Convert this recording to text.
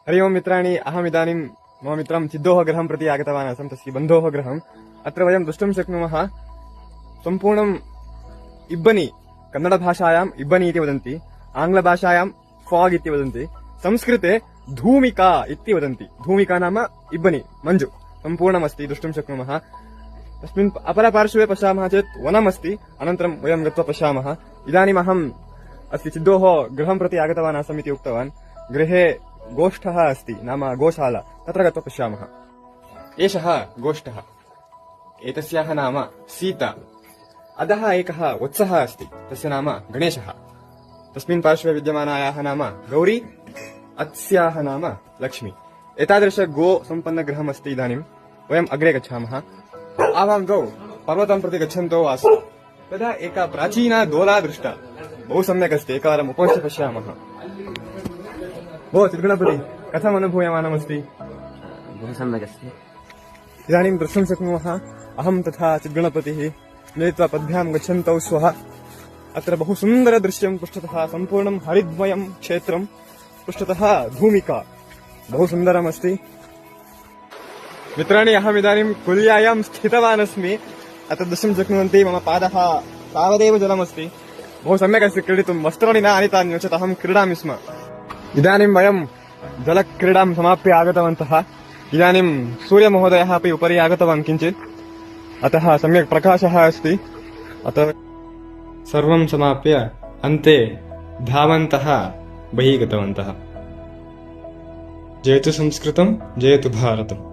हरि ओम् मित्राणि, अहमिदानीं मम मित्रं चिद्दोः गृहं प्रति आगतवान् आसम्। तस्य बन्धोः गृहम्। अत्र वयं द्रष्टुं शक्नुमः सम्पूर्णम् इब्बनी, कन्नडभाषायाम् इब्बनी इति वदन्ति, आङ्ग्लभाषायां फाग् इति वदन्ति, संस्कृते धूमिका इति वदन्ति। धूमिका नाम इब्बनी, मञ्जु सम्पूर्णमस्ति, द्रष्टुं शक्नुमः। तस्मिन् अपरपार्श्वे पश्यामः चेत् वनमस्ति। अनन्तरं वयं गत्वा पश्यामः। इदानीमहम् अस्य चिद्दोः गृहं प्रति आगतवान् आसम् इति उक्तवान्। गृहे गोष्ठः अस्ति, नाम गोशाला, तत्र गत्वा पश्यामः। एषः गोष्ठः, एतस्याः नाम सीता। अधः एकः वत्सः अस्ति, तस्य नाम गणेशः। तस्मिन् पार्श्वे विद्यमानायाः नाम गौरी, अस्याः नाम लक्ष्मी। एतादृश गो सम्पन्नगृहम् अस्ति। इदानीं वयम् अग्रे गच्छामः। आवां गौ पर्वतं प्रति गच्छन्तौ आस्म, तदा एका प्राचीना दोला दृष्टा, बहु सम्यक् अस्ति। एकवारम् उपविश्य पश्यामः। भो चिद्गणपति, कथम् अनुभूयमानमस्ति? बहु सम्यक् अस्ति। इदानीं द्रष्टुं शक्नुमः, अहं तथा चिद्गणपतिः मिलित्वा पद्भ्यां गच्छन्तौ स्वः। अत्र बहु सुन्दरदृश्यं, पृष्ठतः सम्पूर्णं हरिद्वयं क्षेत्रं, पृष्ठतः धूमिका, बहु सुन्दरमस्ति। मित्राणि, अहमिदानीं कुल्यायां स्थितवान् अस्मि। अत्र द्रष्टुं शक्नुवन्ति, मम पादः तावदेव जलमस्ति। बहु सम्यक् अस्ति क्रीडितुं। वस्त्राणि न आनीतानि, नो चेत् अहं क्रीडामि स्म। इदानीं वयं जलक्रीडां समाप्य आगतवन्तः। इदानीं सूर्यमहोदयः अपि उपरि आगतवान् किञ्चित्, अतः सम्यक् प्रकाशः अस्ति। अतः सर्वं समाप्य अन्ते धावन्तः बहिः गतवन्तः। जयतु संस्कृतं, जयतु भारतम्।